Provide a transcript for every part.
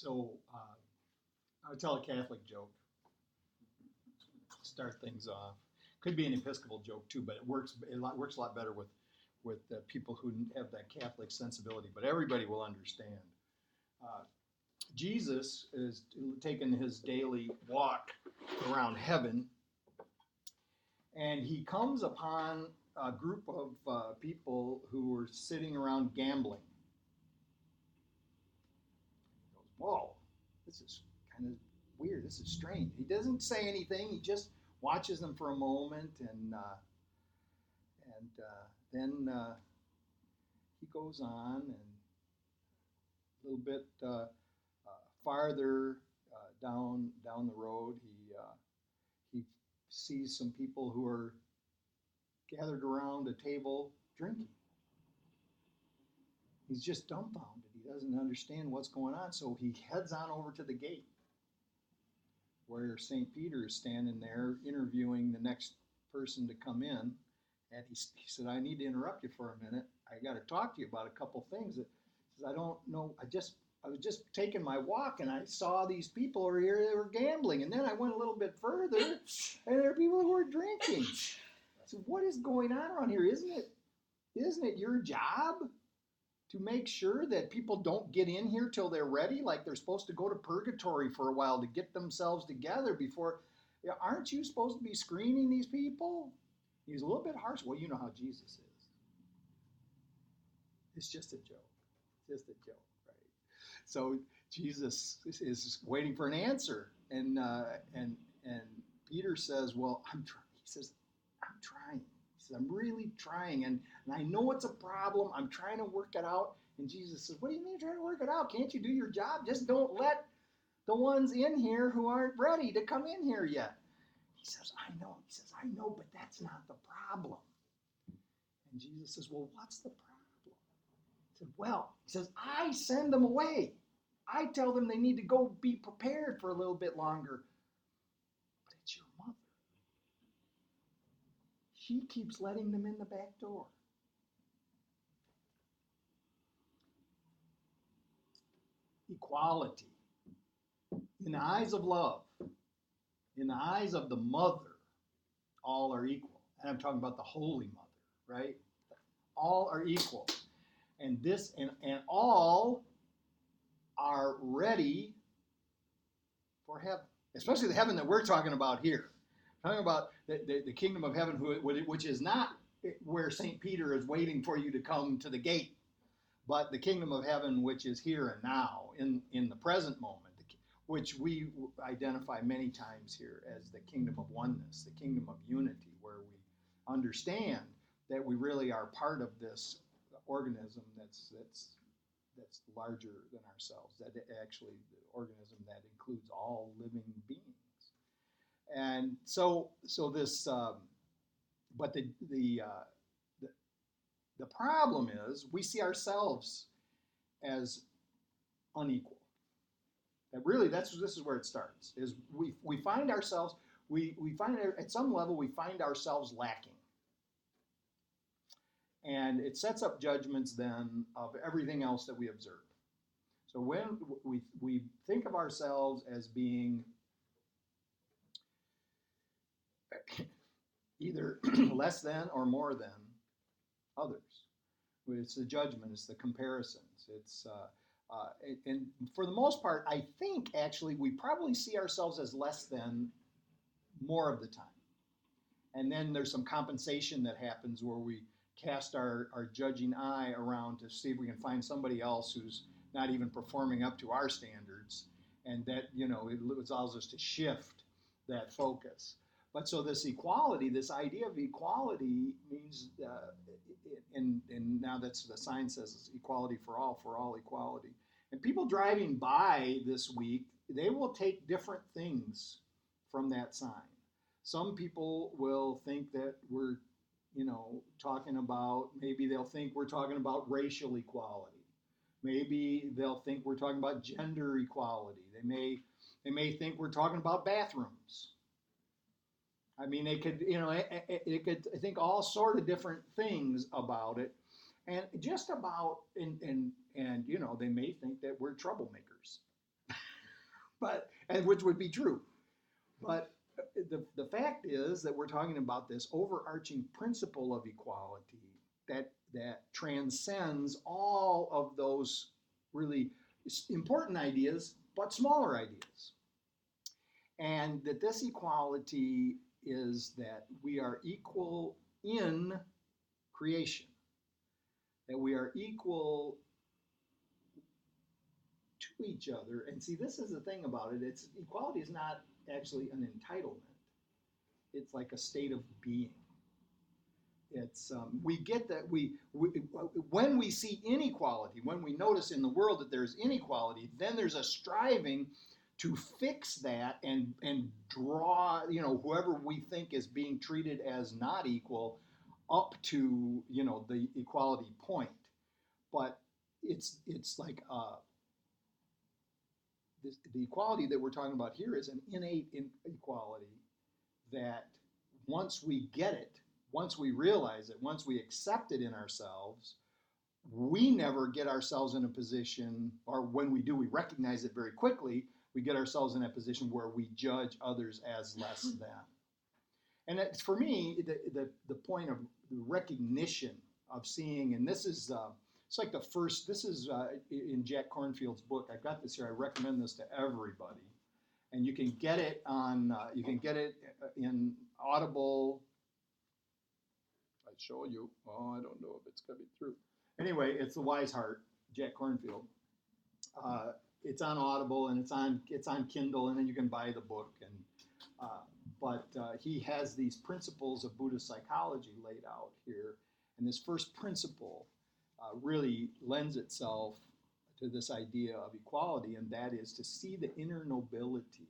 So I'll tell a Catholic joke. Start things off. Could be an Episcopal joke too, but it works. Works a lot better with people who have that Catholic sensibility. But everybody will understand. Uh, Jesus is taking his daily walk around heaven, and he comes upon a group of people who were sitting around gambling. He goes, "Whoa, this is kind of weird. This is strange." He doesn't say anything. He just watches them for a moment, and then he goes on, and a little bit farther down the road, he sees some people who are gathered around a table drinking. He's just dumbfounded. He doesn't understand what's going on, so he heads on over to the gate where St. Peter is standing there interviewing the next person to come in. And he said, "I need to interrupt you for a minute. I got to talk to you about a couple things." He says, "I don't know. I was just taking my walk and I saw these people over here. They were gambling. And then I went a little bit further and there are people who were drinking." I said, "What is going on around here? Isn't it your job to make sure that people don't get in here till they're ready, like they're supposed to go to purgatory for a while to get themselves together before? Aren't you supposed to be screening these people?" He's a little bit harsh. Well, you know how Jesus is. It's just a joke. Just a joke, right? So Jesus is waiting for an answer, and Peter says, "Well, I'm trying." He says, "I'm trying." He says, "I'm really trying, and I know it's a problem. I'm trying to work it out." And Jesus says, "What do you mean trying to work it out? Can't you do your job? Just don't let the ones in here who aren't ready to come in here yet." He says, "I know." He says, "I know, but that's not the problem." And Jesus says, "Well, what's the problem?" He said, "Well," he says, "I send them away. I tell them they need to go be prepared for a little bit longer. But it's your mother. She keeps letting them in the back door." Equality. In the eyes of love, in the eyes of the mother, all are equal. And I'm talking about the Holy Mother, right? All are equal. And all are ready for heaven, especially the heaven that we're talking about here. I'm talking about the kingdom of heaven, which is not where St. Peter is waiting for you to come to the gate, but the kingdom of heaven, which is here and now, in the present moment, which we identify many times here as the kingdom of oneness, the kingdom of unity, where we understand that we really are part of this organism that's larger than ourselves, that actually the organism that includes all living beings. And so this, but the problem is we see ourselves as unequal. That really, this is where it starts. Is we find ourselves, we find at some level we find ourselves lacking. And it sets up judgments then of everything else that we observe. So when we think of ourselves as being either less than or more than others, it's the judgment, it's the comparisons, and for the most part, I think actually we probably see ourselves as less than more of the time. And then there's some compensation that happens where we cast our judging eye around to see if we can find somebody else who's not even performing up to our standards, and that, it allows us to shift that focus. But so this equality, this idea of equality means, and now that's the sign says it's equality for all equality. And people driving by this week, they will take different things from that sign. Some people will think that we're talking about, maybe they'll think we're talking about racial equality. Maybe they'll think we're talking about gender equality. They may think we're talking about bathrooms. I mean, it could think all sort of different things about it, and just about, and they may think that we're troublemakers. and which would be true. But the fact is that we're talking about this overarching principle of equality that transcends all of those really important ideas, but smaller ideas. And that this equality is that we are equal in creation, that we are equal to each other. And see, this is the thing about it. It's equality is not actually an entitlement. It's like a state of being. It's we get that we when we see inequality, when we notice in the world that there's inequality, then there's a striving to fix that and draw whoever we think is being treated as not equal up to the equality point. But it's like the equality that we're talking about here is an innate equality that once we get it, once we realize it, once we accept it in ourselves, we never get ourselves in a position, or when we do, we recognize it very quickly, we get ourselves in a position where we judge others as less than. And it's, for me, the point of the recognition of seeing, and this is, it's like the first, this is in Jack Kornfield's book. I've got this here. I recommend this to everybody. And you can get it on, in Audible. I show you. Oh, I don't know if it's coming through. Anyway, it's The Wise Heart, Jack Kornfield. It's on Audible and it's on Kindle, and then you can buy the book. And but he has these principles of Buddhist psychology laid out here, and this first principle really lends itself to this idea of equality, and that is to see the inner nobility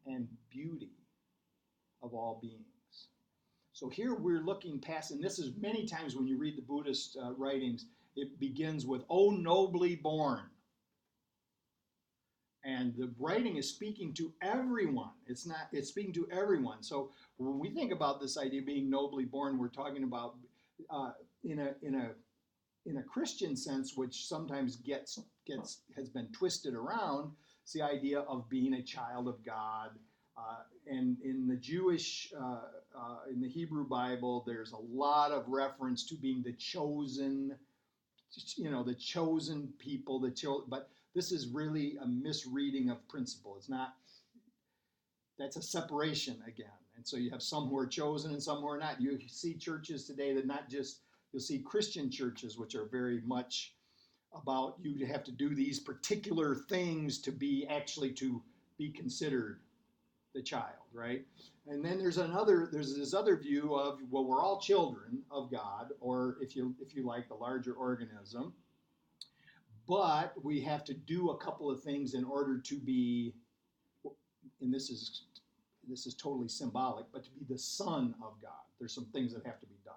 and beauty of all beings. So here we're looking past, and this is many times when you read the Buddhist writings, it begins with, "O nobly born." And the writing is speaking to everyone. It's speaking to everyone. So when we think about this idea of being nobly born, we're talking about in a Christian sense, which sometimes has been twisted around. It's the idea of being a child of God. And in the Jewish, in the Hebrew Bible, there's a lot of reference to being the chosen, the chosen people, but this is really a misreading of principle. It's not, that's a separation again. And so you have some who are chosen and some who are not. You see churches today that not just, you'll see Christian churches, which are very much about you to have to do these particular things to be considered the child, right? And then there's this other view of, well, we're all children of God, or if you like, the larger organism, but we have to do a couple of things in order to be, and this is totally symbolic, but to be the son of God. There's some things that have to be done.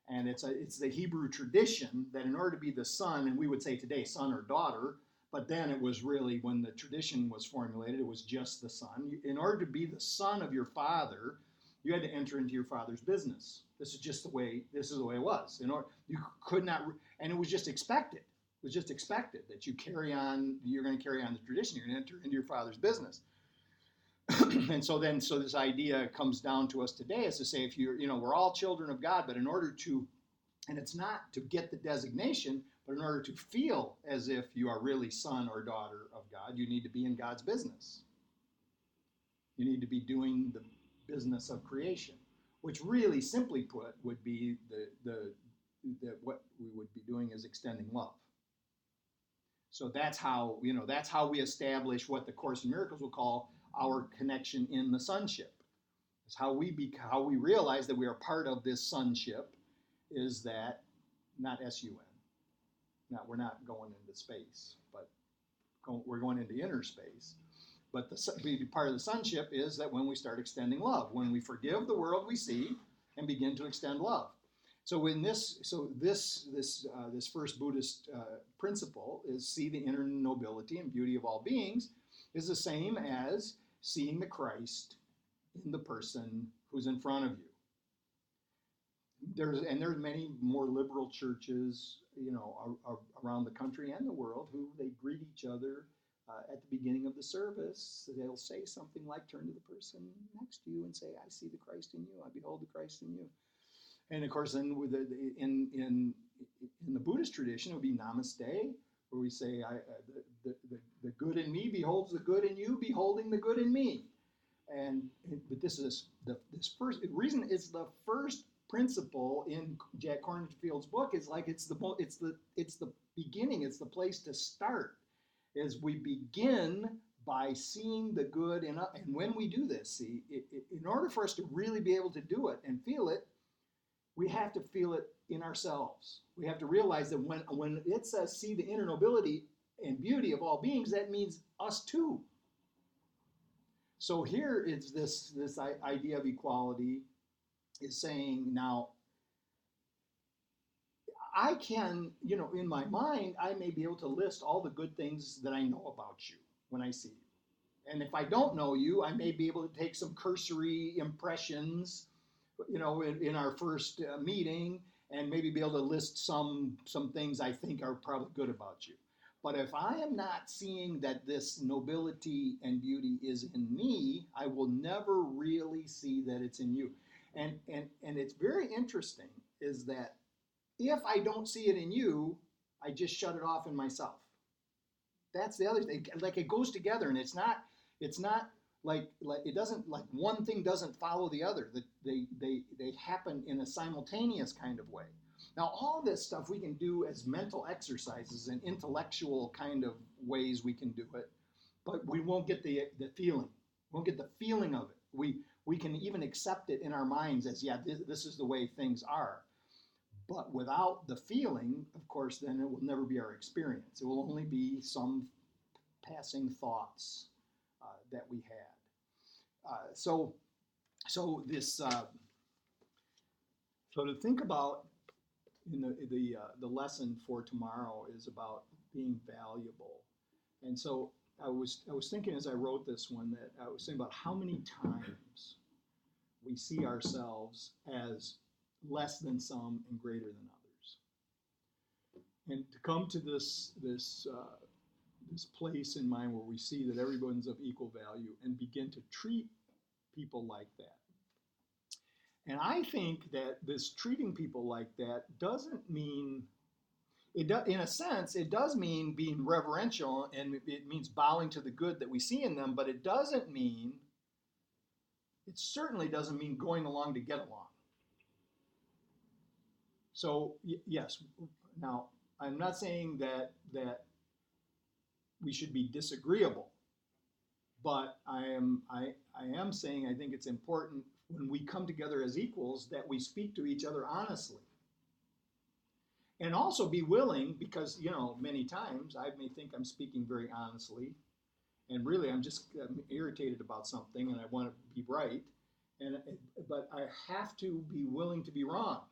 And it's the Hebrew tradition that in order to be the son, and we would say today son or daughter, but then it was really, when the tradition was formulated, it was just the son. In order to be the son of your father, you had to enter into your father's business. This is the way it was. You could not, and it was just expected. It was just expected that you're going to carry on the tradition. You're going to enter into your father's business. And so this idea comes down to us today is to say, if we're all children of God, but in order to, and it's not to get the designation, but in order to feel as if you are really son or daughter of God, you need to be in God's business. You need to be doing the business of creation, which really, simply put, would be what we would be doing is extending love. So that's how we establish what the Course in Miracles will call our connection in the sonship. It's how we realize that we are part of this sonship, is that, not S-U-N. Now, we're not going into space, but we're going into inner space. But part of the sonship is that when we start extending love, when we forgive the world we see and begin to extend love. So this first Buddhist principle is see the inner nobility and beauty of all beings, is the same as seeing the Christ in the person who's in front of you. There's many more liberal churches, around the country and the world, who they greet each other at the beginning of the service, they'll say something like, turn to the person next to you and say, I see the Christ in you. I behold the Christ in you. And of course, then with in the Buddhist tradition, it would be Namaste, where we say, the good in me beholds the good in you, beholding the good in me. But this is this first reason. It's the first principle in Jack Kornfield's book. Is like it's the beginning. It's the place to start. Is we begin by seeing the good in us, and when we do this, see, in order for us to really be able to do it and feel it, we have to feel it in ourselves. We have to realize that when it says see the inner nobility and beauty of all beings, that means us too. So here is this idea of equality is saying, now, I can, in my mind, I may be able to list all the good things that I know about you when I see you. And if I don't know you, I may be able to take some cursory impressions, in our first meeting, and maybe be able to list some things I think are probably good about you. But if I am not seeing that this nobility and beauty is in me, I will never really see that it's in you. And it's very interesting is that if I don't see it in you, I just shut it off in myself. That's the other thing. Like it goes together, and it's not like it doesn't, like one thing doesn't follow the other. They happen in a simultaneous kind of way. Now, all this stuff we can do as mental exercises and intellectual kind of ways we can do it, but we won't get the feeling. We won't get the feeling of it. We can even accept it in our minds as, yeah, this is the way things are. But without the feeling, of course, then it will never be our experience. It will only be some passing thoughts that we had. So to think about in the lesson for tomorrow is about being valuable. And so I was thinking as I wrote this one that I was thinking about how many times we see ourselves as less than some and greater than others. And to come to this place in mind where we see that everyone's of equal value and begin to treat people like that. And I think that this treating people like that doesn't mean, in a sense, it does mean being reverential, and it means bowing to the good that we see in them, but it certainly doesn't mean going along to get along. So yes, now I'm not saying that we should be disagreeable, but I am saying I think it's important when we come together as equals that we speak to each other honestly. And also be willing, because many times I may think I'm speaking very honestly, and really I'm irritated about something and I want to be right, but I have to be willing to be wrong.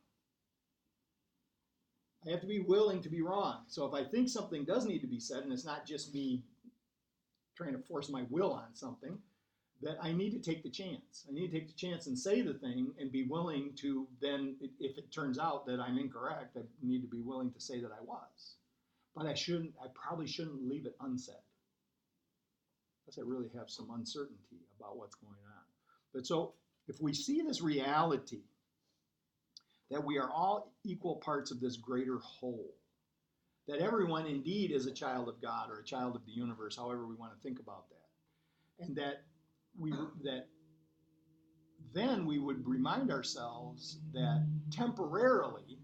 I have to be willing to be wrong. So if I think something does need to be said, and it's not just me trying to force my will on something, that I need to take the chance. I need to take the chance and say the thing and be willing to then, if it turns out that I'm incorrect, I need to be willing to say that I was. But I probably shouldn't leave it unsaid, unless I really have some uncertainty about what's going on. But so if we see this reality, that we are all equal parts of this greater whole, that everyone indeed is a child of God or a child of the universe, however we want to think about that, and that then we would remind ourselves that temporarily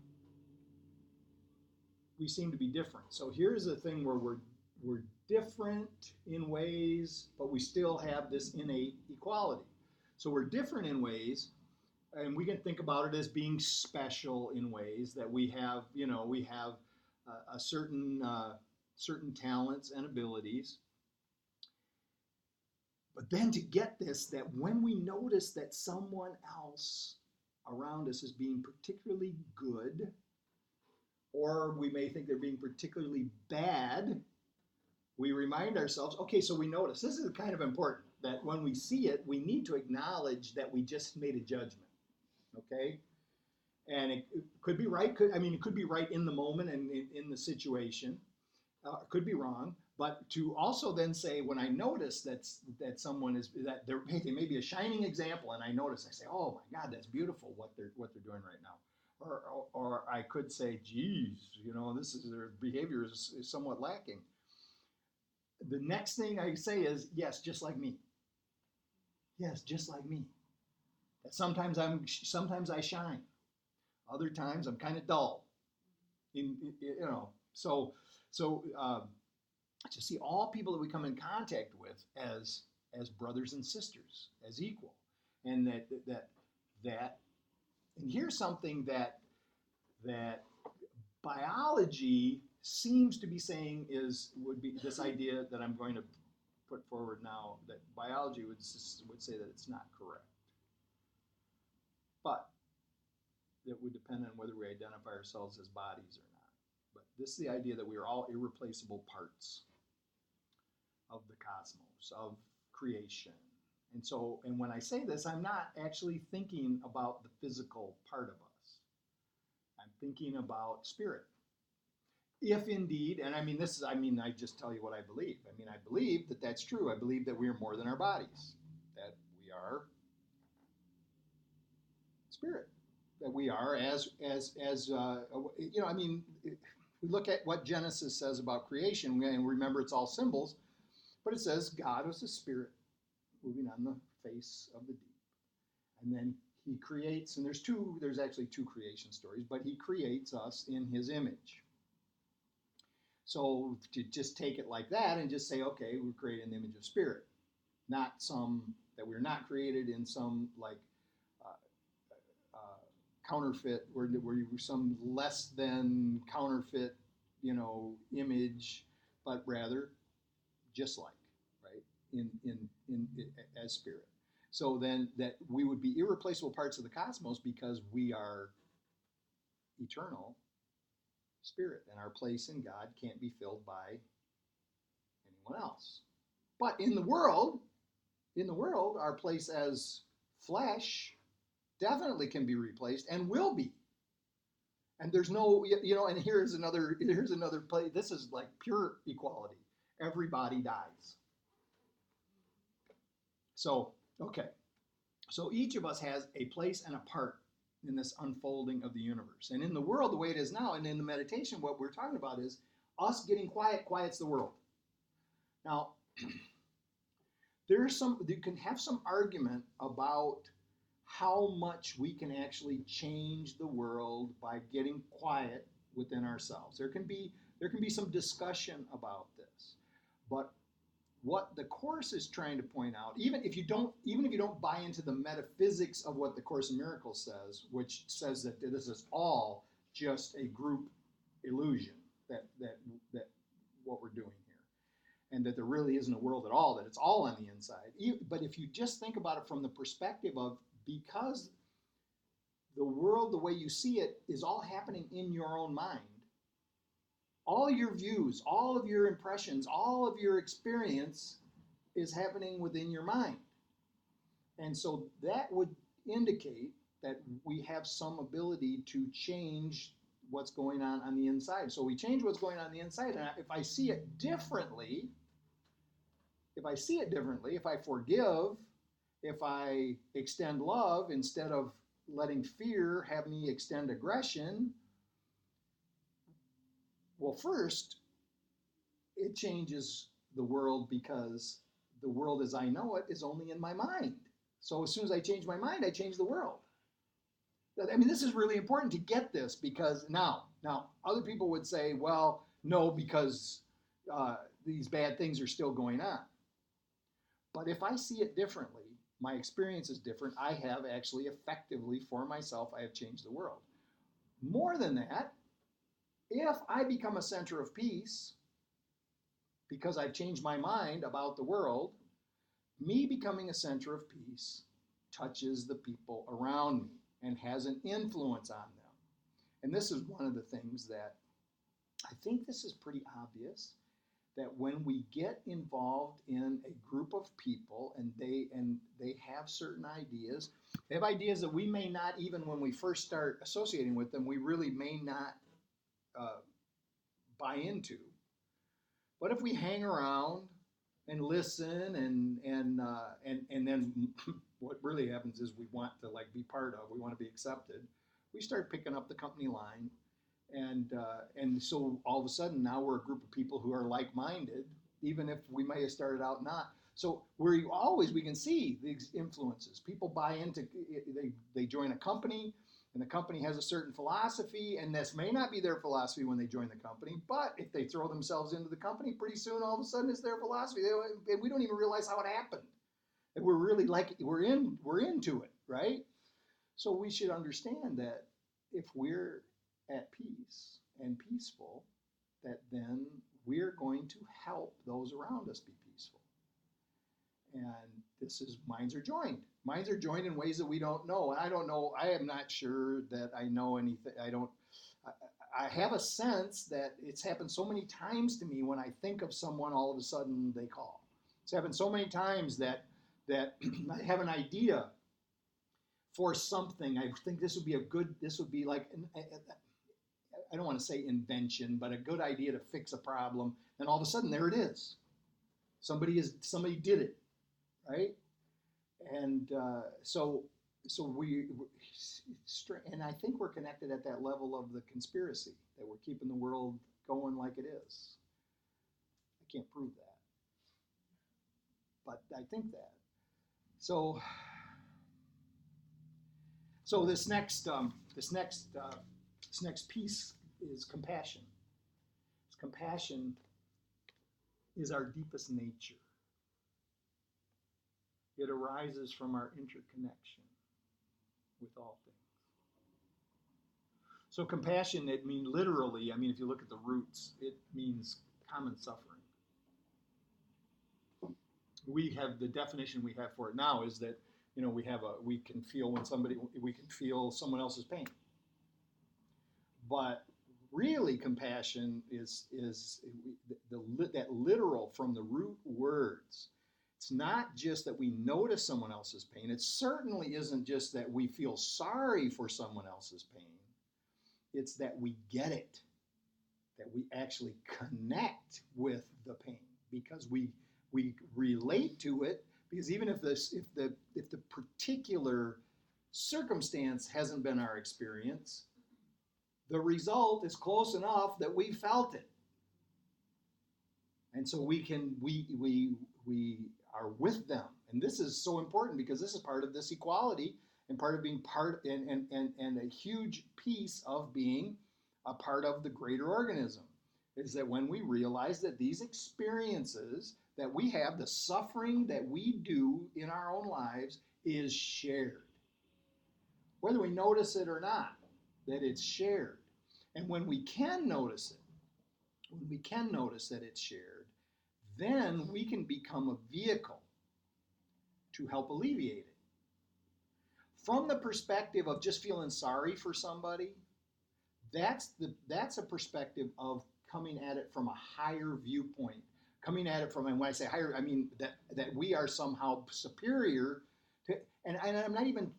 we seem to be different. So here's the thing where we're different in ways, but we still have this innate equality. So we're different in ways, and we can think about it as being special in ways that we have a certain talents and abilities. But then to get this, that when we notice that someone else around us is being particularly good, or we may think they're being particularly bad, we remind ourselves, okay, so we notice. This is kind of important, that when we see it, we need to acknowledge that we just made a judgment, okay? And it could be right, it could be right in the moment and in the situation. It could be wrong, But to also then say, when I notice that someone is that they're, hey, they may be a shining example, and I notice, I say, oh my God, that's beautiful what they're doing right now. Or I could say, geez, this is their behavior is somewhat lacking. The next thing I say is, yes, just like me. Yes, just like me. That sometimes I shine. Other times I'm kind of dull. So to see all people that we come in contact with as brothers and sisters, as equal, and that and here's something that biology seems to be saying would be this idea that I'm going to put forward now, that biology would say that it's not correct, but it would depend on whether we identify ourselves as bodies or not. But this is the idea that we are all irreplaceable parts of the cosmos, of creation. And when I say this, I'm not actually thinking about the physical part of us. I'm thinking about spirit. If indeed, and I just tell you what I believe. I believe that that's true. I believe that we are more than our bodies, that we are spirit, that we are we look at what Genesis says about creation, and remember it's all symbols, but it says God was a spirit moving on the face of the deep. And then he creates, and there's actually two creation stories, but he creates us in his image. So to just take it like that and just say, okay, we're created in the image of spirit, not that we're not created in some like counterfeit, where you were some less than counterfeit, image, but rather just like, right, in as spirit. So then that we would be irreplaceable parts of the cosmos because we are eternal spirit, and our place in God can't be filled by anyone else. But in the world, our place as flesh definitely can be replaced and will be. And there's no, and here's another play. This is like pure equality. Everybody dies. So, okay. So each of us has a place and a part in this unfolding of the universe. And in the world, the way it is now, and in the meditation, what we're talking about is us getting quiets the world. Now, you can have some argument about how much we can actually change the world by getting quiet within ourselves. There can be some discussion about this. But what the Course is trying to point out, even if you don't buy into the metaphysics of what the Course in Miracles says, which says that this is all just a group illusion, that what we're doing here, and that there really isn't a world at all, that it's all on the inside. But if you just think about it from the perspective of, because the world, the way you see it, is all happening in your own mind, all your views, all of your impressions, all of your experience is happening within your mind. And so that would indicate that we have some ability to change what's going on the inside. So we change what's going on the inside, and if I see it differently, if I forgive, if I extend love instead of letting fear have me extend aggression, well, first, it changes the world, because the world as I know it is only in my mind. So as soon as I change my mind, I change the world. This is really important to get this, because now other people would say, well, no, because these bad things are still going on. But if I see it differently, my experience is different, I have actually effectively, for myself, I have changed the world. More than that, if I become a center of peace, because I've changed my mind about the world, me becoming a center of peace touches the people around me and has an influence on them. And this is one of the things that I think this is pretty obvious, that when we get involved in a group of people and they have certain ideas, they have ideas that we may not, even when we first start associating with them, we really may not buy into. What if we hang around and listen and then what really happens is we want to like be part of, we want to be accepted. We start picking up the company line, and so all of a sudden now we're a group of people who are like-minded, even if we may have started out not. So we can see these influences. People buy into, they join a company, and the company has a certain philosophy, and this may not be their philosophy when they join the company, but if they throw themselves into the company, pretty soon all of a sudden it's their philosophy. And we don't even realize how it happened. And we're really like we're into it, right? So we should understand that if we're at peace and peaceful, that then we're going to help those around us be peaceful. And this is minds are joined. Minds are joined in ways that we don't know. And I don't know. I am not sure that I know anything. I have a sense that it's happened so many times to me when I think of someone, all of a sudden they call. It's happened so many times that I have an idea for something. I think this would be like, I don't want to say invention, but a good idea to fix a problem. And all of a sudden there it is. Somebody did it, right? And and I think we're connected at that level of the conspiracy, that we're keeping the world going like it is. I can't prove that, but I think that. So this next piece is compassion. Compassion is our deepest nature. It arises from our interconnection with all things. So compassion, it means literally, if you look at the roots, it means common suffering. We have the definition we have for it now is that, we can feel someone else's pain. But really compassion is that literal from the root words. It's not just that we notice someone else's pain. It certainly isn't just that we feel sorry for someone else's pain. It's that we get it, that we actually connect with the pain because we relate to it. Because even if the particular circumstance hasn't been our experience, the result is close enough that we felt it, and so we are with them. And this is so important because this is part of this equality and part of being part and a huge piece of being a part of the greater organism is that when we realize that these experiences that we have, the suffering that we do in our own lives is shared. Whether we notice it or not, that it's shared. And when we can notice that it's shared, then we can become a vehicle to help alleviate it. From the perspective of just feeling sorry for somebody, that's a perspective of coming at it from a higher viewpoint. Coming at it from, and when I say higher, I mean that we are somehow superior to, and I'm not even,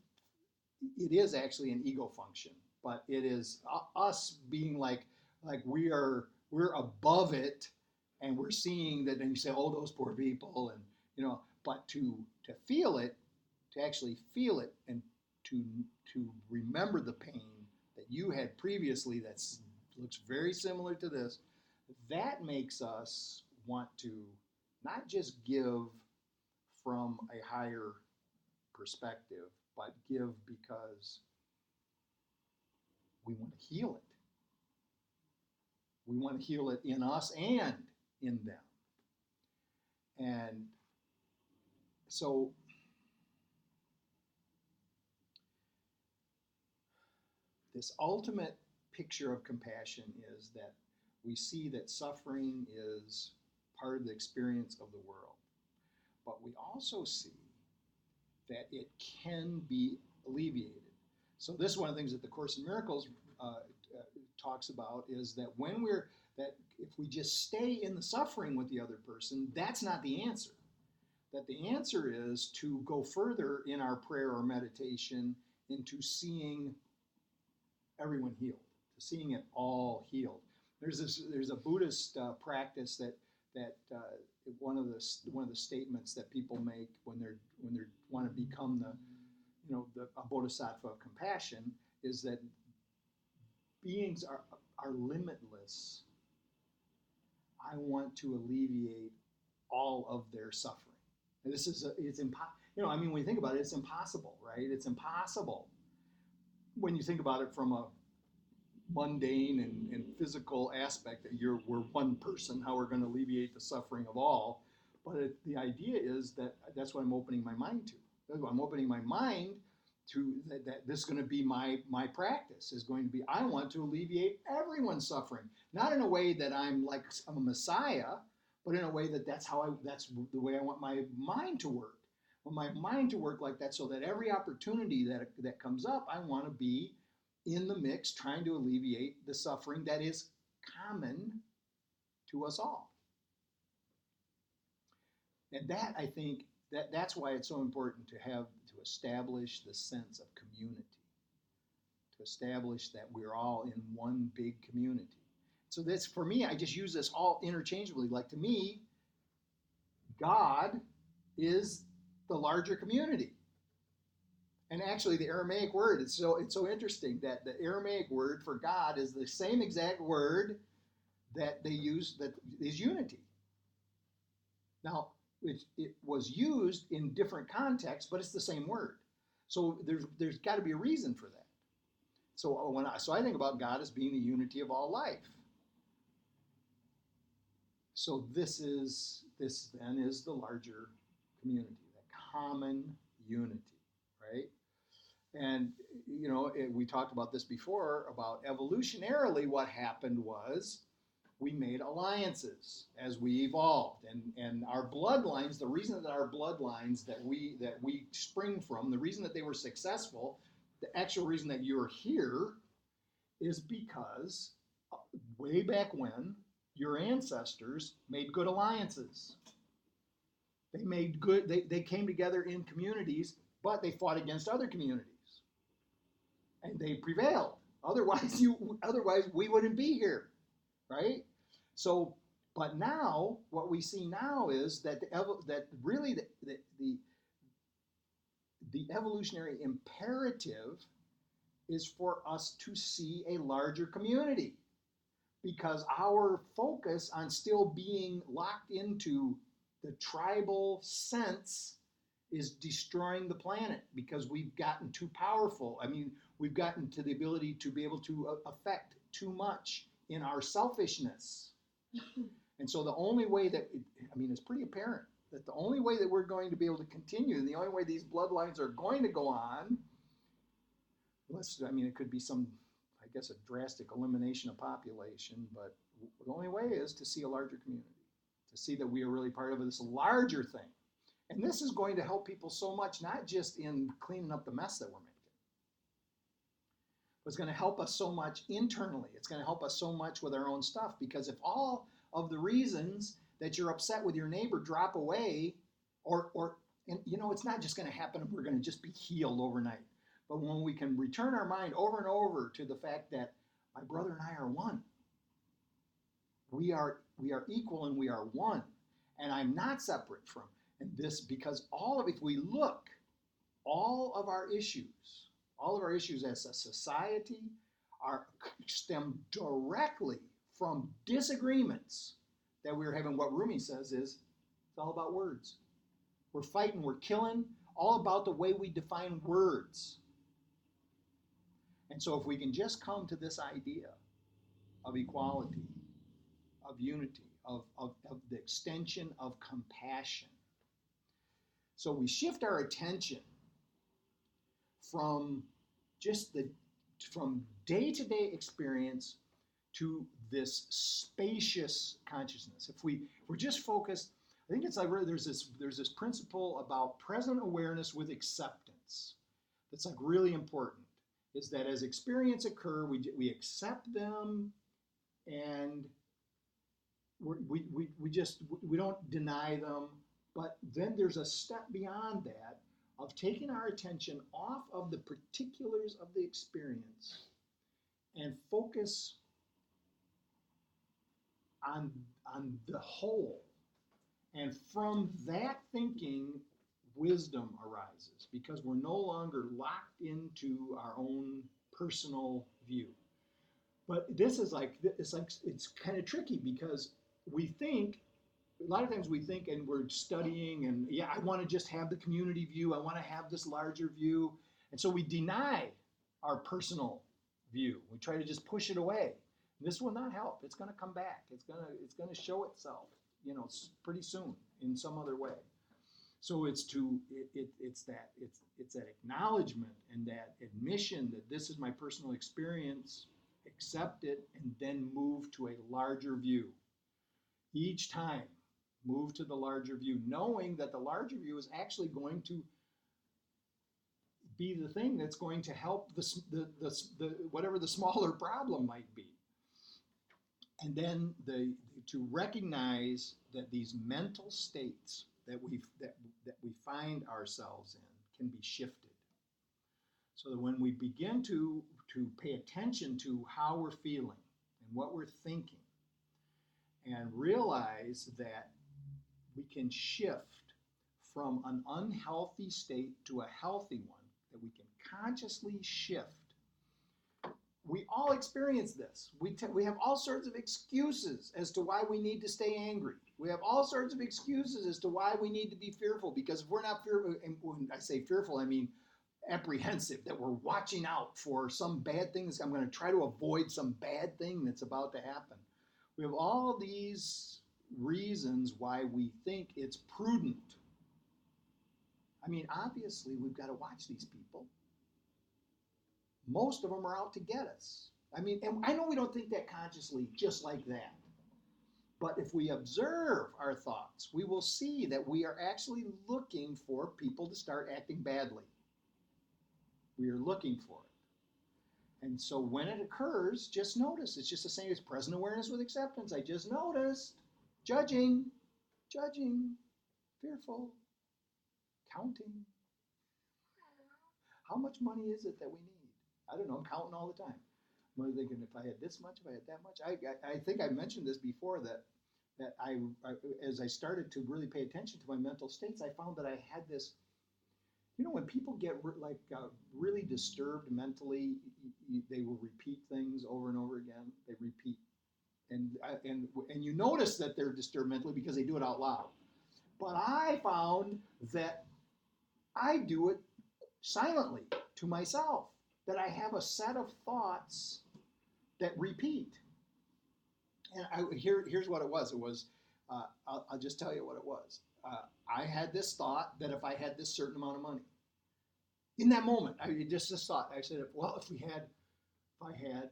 it is actually an ego function, but it is us being like we're above it, and we're seeing that, and you say, oh, those poor people, and but to feel it, to actually feel it, and to remember the pain that you had previously that looks very similar to this, that makes us want to not just give from a higher perspective, but give because we want to heal it. We want to heal it in us and in them. And so this ultimate picture of compassion is that we see that suffering is part of the experience of the world. But we also see that it can be alleviated. So this is one of the things that the Course in Miracles talks about is that that if we just stay in the suffering with the other person, that's not the answer. That the answer is to go further in our prayer or meditation into seeing everyone healed, to seeing it all healed. There's a Buddhist practice that that one of the statements that people make when they want to become the a bodhisattva of compassion is that beings are limitless. I want to alleviate all of their suffering. And this is it's impossible. I mean, when you think about it, it's impossible, right? It's impossible when you think about it from a mundane and physical aspect that we're one person, how we're going to alleviate the suffering of all. But the idea is that's what I'm opening my mind to. I'm opening my mind to that this is going to be my practice is going to be, I want to alleviate everyone's suffering, not in a way that I'm a messiah, but in a way that's the way I want my mind to work. I want my mind to work like that, so that every opportunity that comes up, I want to be in the mix trying to alleviate the suffering that is common to us all. And that, I think, that's why it's so important to establish the sense of community, to establish that we're all in one big community. So that's, for me, I just use this all interchangeably. Like, to me, God is the larger community. And actually, the Aramaic word, it's so interesting that the Aramaic word for God is the same exact word that they use, that is unity. Now, it was used in different contexts, but it's the same word. So there's got to be a reason for that. So I think about God as being the unity of all life. So this then is the larger community, the common unity, right? And we talked about this before, about evolutionarily what happened was we made alliances as we evolved, and our bloodlines, the reason that our bloodlines that we spring from, the reason that they were successful, the actual reason that you're here is because way back when your ancestors made good alliances. They came together in communities, but they fought against other communities. And they prevailed. Otherwise we wouldn't be here, right? So, but now what we see now is that the evolutionary imperative is for us to see a larger community, because our focus on still being locked into the tribal sense is destroying the planet, because we've gotten too powerful. I mean, we've gotten to the ability to be able to affect too much in our selfishness. And so the only way it's pretty apparent that the only way that we're going to be able to continue, and the only way these bloodlines are going to go on, it could be a drastic elimination of population, but the only way is to see a larger community, to see that we are really part of this larger thing. And this is going to help people so much, not just in cleaning up the mess that we're making, but it's going to help us so much internally. It's going to help us so much with our own stuff, because if all of the reasons that you're upset with your neighbor drop away, it's not just going to happen and we're going to just be healed overnight. But when we can return our mind over and over to the fact that my brother and I are one, we are equal and we are one, and I'm not separate from. And this, because if we look, all of our issues as a society stem directly from disagreements that we're having. What Rumi says is, it's all about words. We're fighting, we're killing, all about the way we define words. And so if we can just come to this idea of equality, of unity, of the extension of compassion. So we shift our attention from day-to-day experience to this spacious consciousness. If we're just focused, I think it's like there's this principle about present awareness with acceptance that's like really important. Is that as experience occur, we accept them, and we don't deny them. But then there's a step beyond that of taking our attention off of the particulars of the experience and focus on the whole. And from that thinking, wisdom arises because we're no longer locked into our own personal view. But this is like it's kind of tricky because we think a lot of times we think and we're studying and yeah, I want to just have the community view. I want to have this larger view. And so we deny our personal view. We try to just push it away. This will not help. It's going to come back. It's going to show itself, pretty soon in some other way. So it's that acknowledgement and that admission that this is my personal experience, accept it, and then move to a larger view. Each time, move to the larger view, knowing that the larger view is actually going to be the thing that's going to help the whatever the smaller problem might be. And then to recognize that these mental states that we find ourselves in can be shifted. So that when we begin to pay attention to how we're feeling and what we're thinking, and realize that we can shift from an unhealthy state to a healthy one, that we can consciously shift. We all experience this. We have all sorts of excuses as to why we need to stay angry. We have all sorts of excuses as to why we need to be fearful, because if we're not fearful, and when I say fearful, I mean apprehensive, that we're watching out for some bad things. I'm going to try to avoid some bad thing that's about to happen. We have all these reasons why we think it's prudent. I mean, obviously, we've got to watch these people. Most of them are out to get us. I mean, and I know we don't think that consciously, just like that. But if we observe our thoughts, we will see that we are actually looking for people to start acting badly. We are looking for it. And so when it occurs, just notice. It's just the same as present awareness with acceptance. I just noticed. Judging, fearful, counting. How much money is it that we need? I don't know, I'm counting all the time. I'm thinking, if I had this much, if I had that much. I think I mentioned this before, that I as I started to really pay attention to my mental states, I found that I had this, when people get really disturbed mentally, they will repeat things over and over again. They repeat. And you notice that they're disturbed mentally because they do it out loud. But I found that I do it silently to myself, that I have a set of thoughts that repeat. And here's what it was. It was, I'll just tell you what it was. I had this thought that if I had this certain amount of money, in that moment, just this thought, I said, well, if I had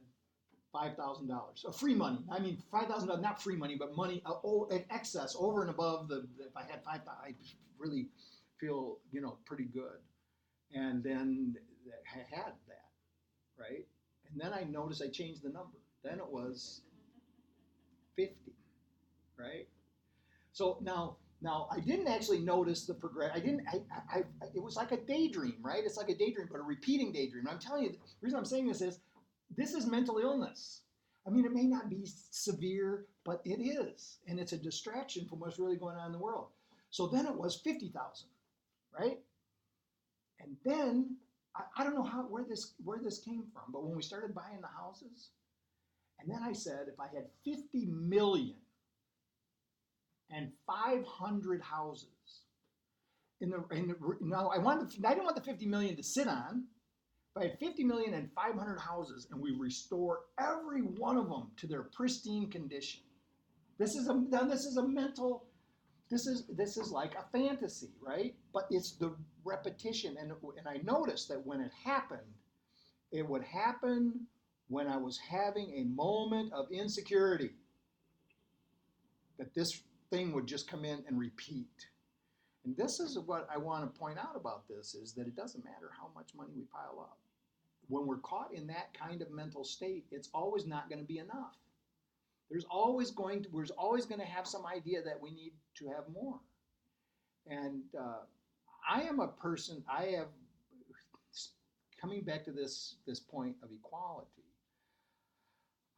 $5,000, free money. I mean, $5,000, not free money, but money in excess, over and above if I had $5,000, I really feel, pretty good. And then I had that, right? And then I noticed I changed the number. Then it was 50, right? So now I didn't actually notice the progression. It was like a daydream, right? It's like a daydream, but a repeating daydream. And I'm telling you, the reason I'm saying this is mental illness. I mean, it may not be severe, but it is. And it's a distraction from what's really going on in the world. So then it was 50,000, right? And then, I don't know where this came from, but when we started buying the houses, and then I said, if I had 50 million and 500 houses, now I didn't want the 50 million to sit on. If I had 50 million and 500 houses, and we restore every one of them to their pristine condition, this is like a fantasy, right? But it's the repetition, and I noticed that when it would happen when I was having a moment of insecurity, that this thing would just come in and repeat. And this is what I want to point out about this, is that it doesn't matter how much money we pile up. When we're caught in that kind of mental state, it's always not going to be enough. We're always going to have some idea that we need to have more. And I am a person, coming back to this point of equality,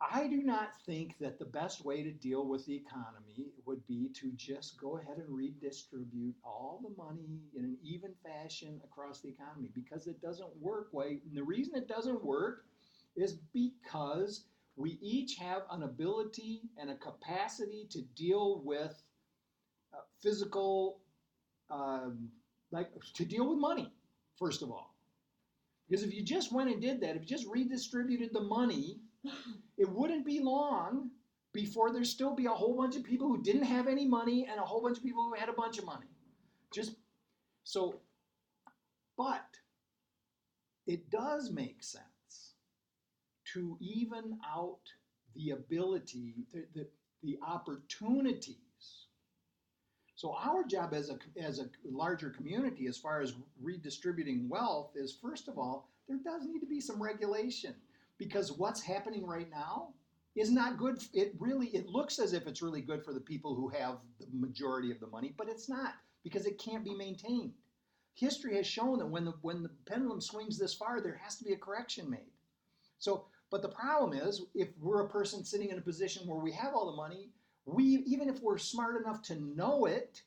I do not think that the best way to deal with the economy would be to just go ahead and redistribute all the money in an even fashion across the economy because it doesn't work. And the reason it doesn't work is because we each have an ability and a capacity to deal with physical, like to deal with money, first of all. Because if you just went and did that, if you just redistributed the money, it wouldn't be long before there'd still be a whole bunch of people who didn't have any money and a whole bunch of people who had a bunch of money. Just so, but it does make sense to even out the ability, the opportunities. So our job as a larger community, as far as redistributing wealth, is first of all, there does need to be some regulation because what's happening right now is not good. It looks as if it's really good for the people who have the majority of the money, but it's not because it can't be maintained. History has shown that when the pendulum swings this far, there has to be a correction made. So, but the problem is, if we're a person sitting in a position where we have all the money, even if we're smart enough to know it,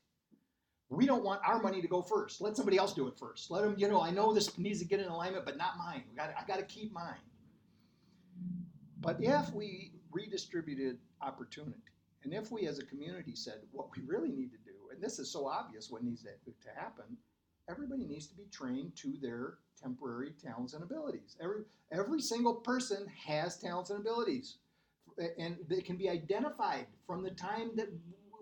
we don't want our money to go first. Let somebody else do it first. Let them, I know this needs to get in alignment, but not mine. I got to keep mine. But if we redistributed opportunity, and if we as a community said what we really need to do, and this is so obvious what needs to happen, everybody needs to be trained to their temporary talents and abilities. Every single person has talents and abilities, and they can be identified from the time that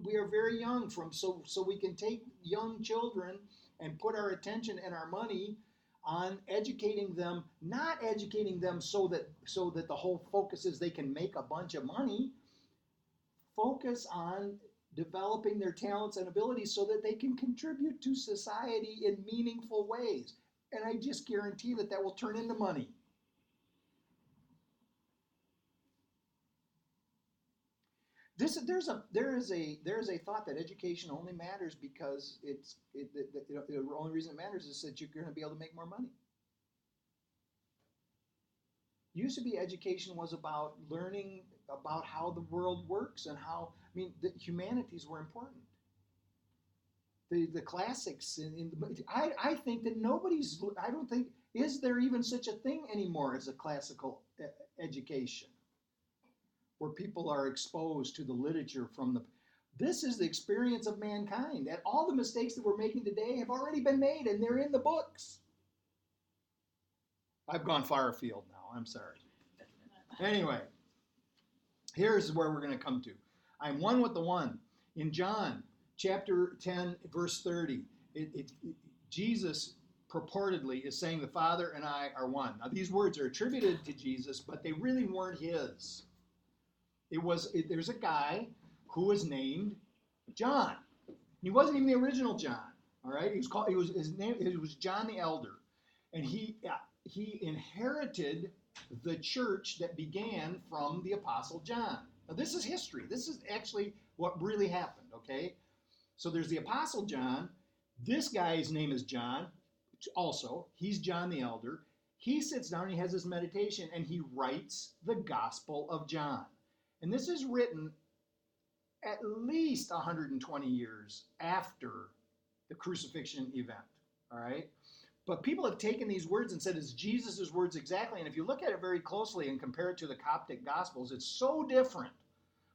we are very young. So we can take young children and put our attention and our money on educating them, not educating them so that the whole focus is they can make a bunch of money. Focus on developing their talents and abilities so that they can contribute to society in meaningful ways. And I just guarantee that will turn into money. There is a thought that education only matters because the only reason it matters is that you're going to be able to make more money. Used to be education was about learning about how the world works and the humanities were important. The classics I think that I don't think, is there even such a thing anymore as a classical education where people are exposed to the literature this is the experience of mankind, and all the mistakes that we're making today have already been made and they're in the books. I've gone far afield now, I'm sorry. Anyway, here's where we're going to come to. I'm one with the one. In John chapter 10, verse 30, Jesus purportedly is saying the Father and I are one. Now these words are attributed to Jesus, but they really weren't his. There's a guy who was named John. He wasn't even the original John. All right, it was John the Elder, and he inherited the church that began from the Apostle John. Now this is history. This is actually what really happened. Okay, so there's the Apostle John. This guy's name is John. Also, he's John the Elder. He sits down and he has this meditation and he writes the Gospel of John. And this is written at least 120 years after the crucifixion event, all right? But people have taken these words and said it's Jesus' words exactly. And if you look at it very closely and compare it to the Coptic Gospels, it's so different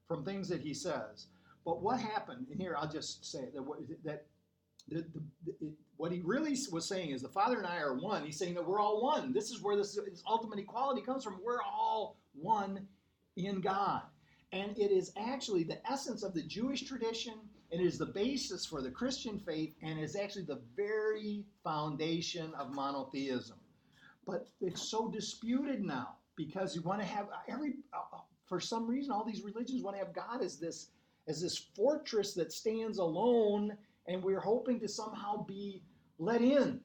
from things that he says. But what happened, and here I'll just say what he really was saying is the Father and I are one. He's saying that we're all one. This is where this ultimate equality comes from. We're all one in God. And it is actually the essence of the Jewish tradition. It is the basis for the Christian faith, and is actually the very foundation of monotheism. But it's so disputed now because you want to have for some reason, all these religions want to have God as this fortress that stands alone, and we're hoping to somehow be let in.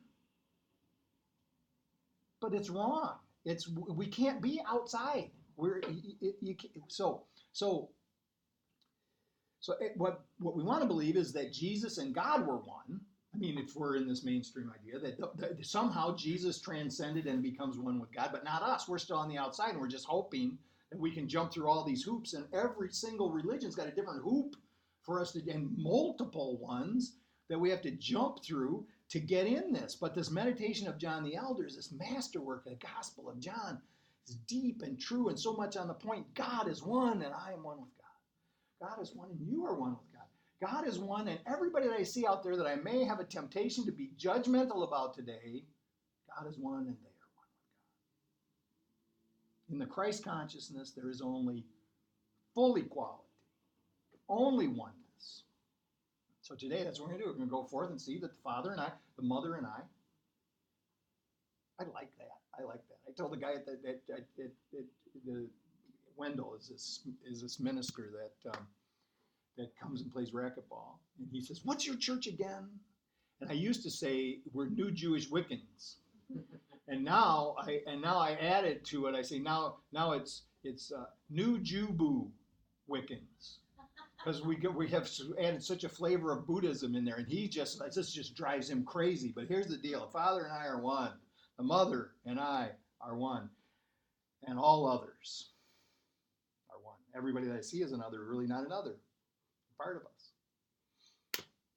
But it's wrong. We can't be outside. What we want to believe is that Jesus and God were one. I mean, if we're in this mainstream idea that somehow Jesus transcended and becomes one with God, but not us. We're still on the outside, and we're just hoping that we can jump through all these hoops, and every single religion's got a different hoop for us to, and multiple ones that we have to jump through to get in this. But this meditation of John the Elder is this masterwork of the Gospel of John. It's deep and true and so much on the point. God is one and I am one with God. God is one and you are one with God. God is one, and everybody that I see out there that I may have a temptation to be judgmental about today, God is one and they are one with God. In the Christ consciousness, there is only full equality, only oneness. So today, that's what we're going to do. We're going to go forth and see that the Father and I, the Mother and I like that. I like that. I told the guy the Wendell is this minister that comes and plays racquetball, and he says, "What's your church again?" And I used to say we're New Jewish Wiccans, and now I added to it. I say now it's New Jew-boo Wiccans, because we have added such a flavor of Buddhism in there, and this just drives him crazy. But here's the deal: the Father and I are one, the Mother and I are one, and all others are one. Everybody that I see is another, really not another, part of us.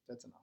That's enough.